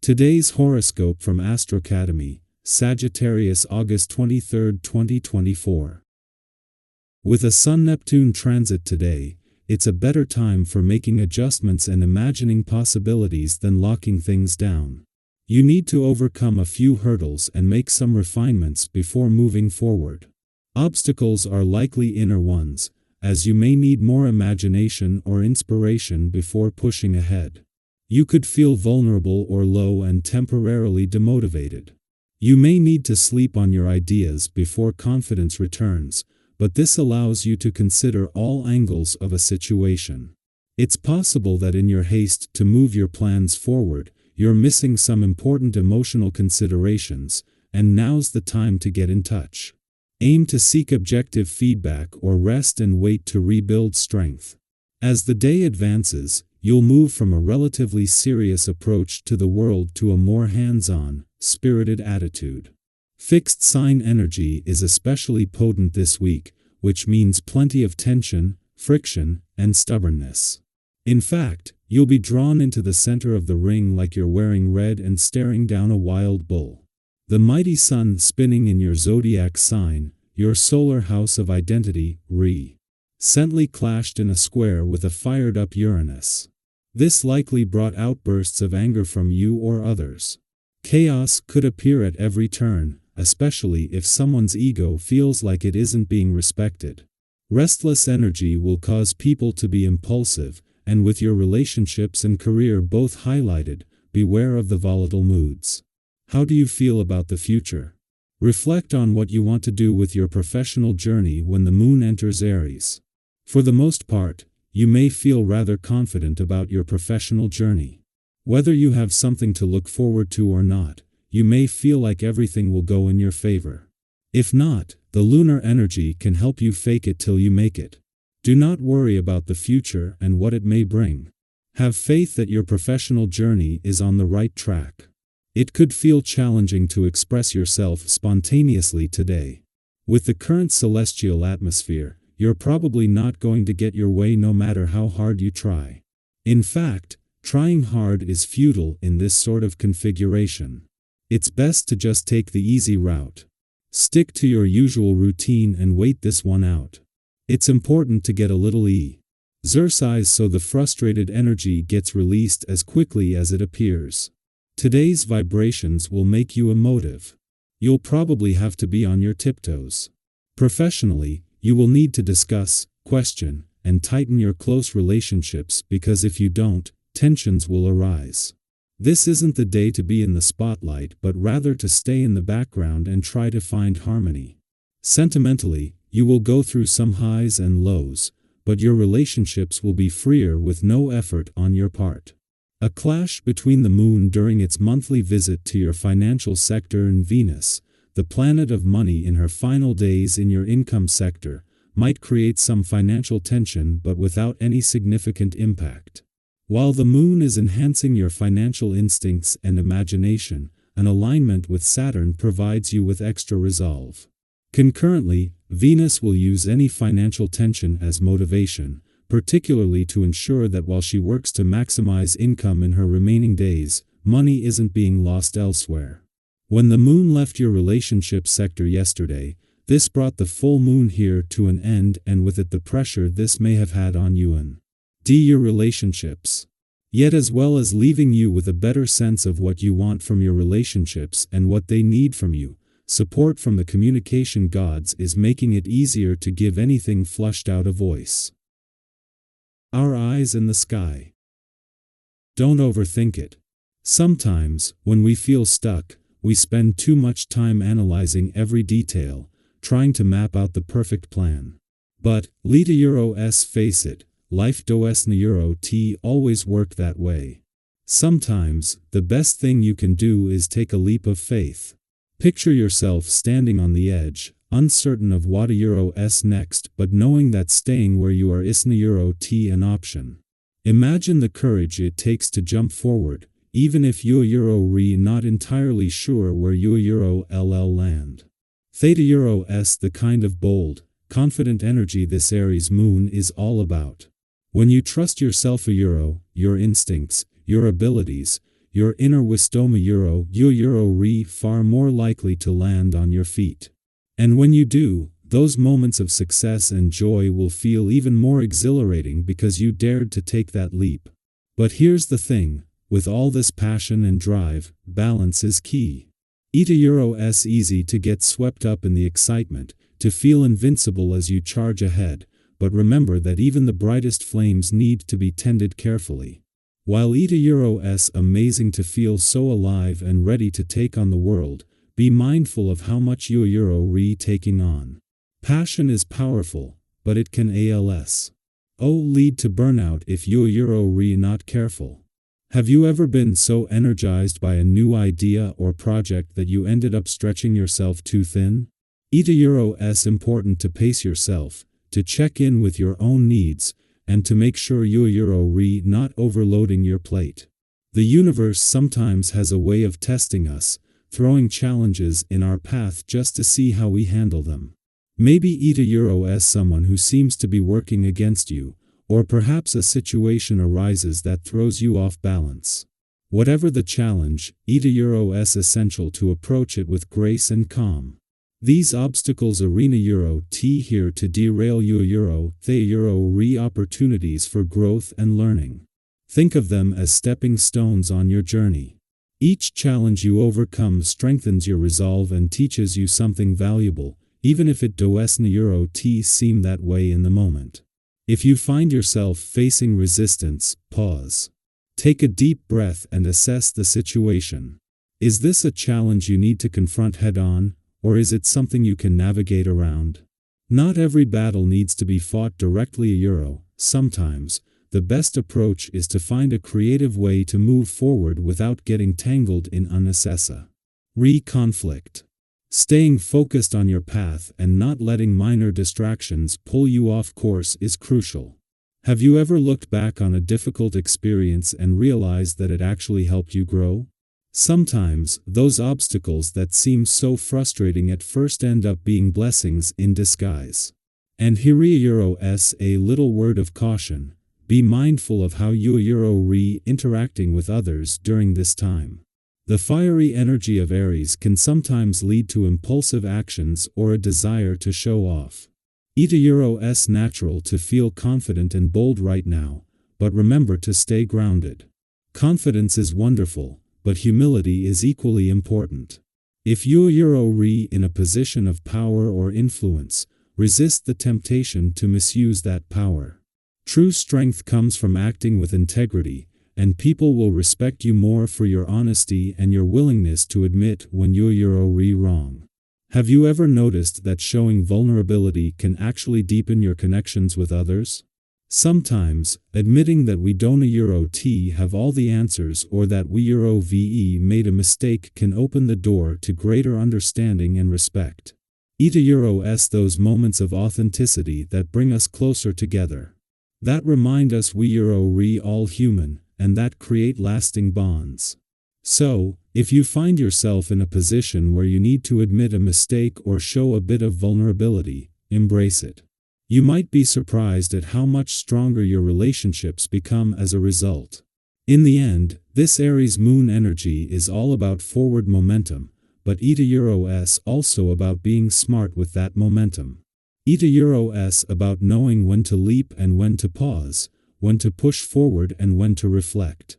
Today's horoscope from AstroCademy, Sagittarius, August 23, 2024. With a Sun-Neptune transit today, it's a better time for making adjustments and imagining possibilities than locking things down. You need to overcome a few hurdles and make some refinements before moving forward. Obstacles are likely inner ones, as you may need more imagination or inspiration before pushing ahead. You could feel vulnerable or low and temporarily demotivated. You may need to sleep on your ideas before confidence returns, but this allows you to consider all angles of a situation. It's possible that in your haste to move your plans forward, you're missing some important emotional considerations, and now's the time to get in touch. Aim to seek objective feedback or rest and wait to rebuild strength. As the day advances, you'll move from a relatively serious approach to the world to a more hands-on, spirited attitude. Fixed sign energy is especially potent this week, which means plenty of tension, friction, and stubbornness. In fact, you'll be drawn into the center of the ring like you're wearing red and staring down a wild bull. The mighty sun spinning in your zodiac sign, your solar house of identity, recently clashed in a square with a fired-up Uranus. This likely brought outbursts of anger from you or others. Chaos could appear at every turn, especially if someone's ego feels like it isn't being respected. Restless energy will cause people to be impulsive, and with your relationships and career both highlighted, beware of the volatile moods. How do you feel about the future? Reflect on what you want to do with your professional journey when the moon enters Aries. For the most part, you may feel rather confident about your professional journey. Whether you have something to look forward to or not, you may feel like everything will go in your favor. If not, the lunar energy can help you fake it till you make it. Do not worry about the future and what it may bring. Have faith that your professional journey is on the right track. It could feel challenging to express yourself spontaneously today. With the current celestial atmosphere, you're probably not going to get your way no matter how hard you try. In fact, trying hard is futile in this sort of configuration. It's best to just take the easy route. Stick to your usual routine and wait this one out. It's important to get a little exercise so the frustrated energy gets released as quickly as it appears. Today's vibrations will make you emotive. You'll probably have to be on your tiptoes. Professionally, you will need to discuss, question, and tighten your close relationships because if you don't, tensions will arise. This isn't the day to be in the spotlight but rather to stay in the background and try to find harmony. Sentimentally, you will go through some highs and lows, but your relationships will be freer with no effort on your part. A clash between the moon during its monthly visit to your financial sector and Venus, the planet of money in her final days in your income sector, might create some financial tension but without any significant impact. While the moon is enhancing your financial instincts and imagination, an alignment with Saturn provides you with extra resolve. Concurrently, Venus will use any financial tension as motivation, particularly to ensure that while she works to maximize income in her remaining days, money isn't being lost elsewhere. When the moon left your relationship sector yesterday, this brought the full moon here to an end and with it the pressure this may have had on you and your relationships. Yet as well as leaving you with a better sense of what you want from your relationships and what they need from you, support from the communication gods is making it easier to give anything flushed out a voice. Our eyes in the sky. Don't overthink it. Sometimes, when we feel stuck, we spend too much time analyzing every detail, trying to map out the perfect plan. But, face it, life doesn't always work that way. Sometimes, the best thing you can do is take a leap of faith. Picture yourself standing on the edge, uncertain of what next but knowing that staying where you are isn't an option. Imagine the courage it takes to jump forward, even if you're not entirely sure where you'll land. Theta the kind of bold, confident energy this Aries moon is all about. When you trust yourself your instincts, your abilities, your inner wisdom re far more likely to land on your feet. And when you do, those moments of success and joy will feel even more exhilarating because you dared to take that leap. But here's the thing, with all this passion and drive, balance is key. It's easy to get swept up in the excitement, to feel invincible as you charge ahead, but remember that even the brightest flames need to be tended carefully. While it's amazing to feel so alive and ready to take on the world, be mindful of how much you're taking on. Passion is powerful, but it can lead to burnout if you're not careful. Have you ever been so energized by a new idea or project that you ended up stretching yourself too thin? It's important to pace yourself, to check in with your own needs, and to make sure you're not overloading your plate. The universe sometimes has a way of testing us, throwing challenges in our path just to see how we handle them. Maybe you're someone who seems to be working against you, or perhaps a situation arises that throws you off balance. Whatever the challenge, it's essential to approach it with grace and calm. These obstacles here to derail your opportunities for growth and learning. Think of them as stepping stones on your journey. Each challenge you overcome strengthens your resolve and teaches you something valuable, even if it doesn't seem that way in the moment. If you find yourself facing resistance, pause. Take a deep breath and assess the situation. Is this a challenge you need to confront head-on, or is it something you can navigate around? Not every battle needs to be fought directly. Sometimes, the best approach is to find a creative way to move forward without getting tangled in unnecessary conflict. Staying focused on your path and not letting minor distractions pull you off course is crucial. Have you ever looked back on a difficult experience and realized that it actually helped you grow? Sometimes, those obstacles that seem so frustrating at first end up being blessings in disguise. And here's a little word of caution. Be mindful of how you're interacting with others during this time. The fiery energy of Aries can sometimes lead to impulsive actions or a desire to show off. It's natural to feel confident and bold right now, but remember to stay grounded. Confidence is wonderful, but humility is equally important. If you're in a position of power or influence, resist the temptation to misuse that power. True strength comes from acting with integrity, and people will respect you more for your honesty and your willingness to admit when you're wrong. Have you ever noticed that showing vulnerability can actually deepen your connections with others? Sometimes, admitting that we don't have all the answers or that we made a mistake can open the door to greater understanding and respect. Those moments of authenticity that bring us closer together. That remind us we're all human, and that create lasting bonds. So, if you find yourself in a position where you need to admit a mistake or show a bit of vulnerability, embrace it. You might be surprised at how much stronger your relationships become as a result. In the end, this Aries moon energy is all about forward momentum, but it's also about being smart with that momentum. It's about knowing when to leap and when to pause, when to push forward and when to reflect.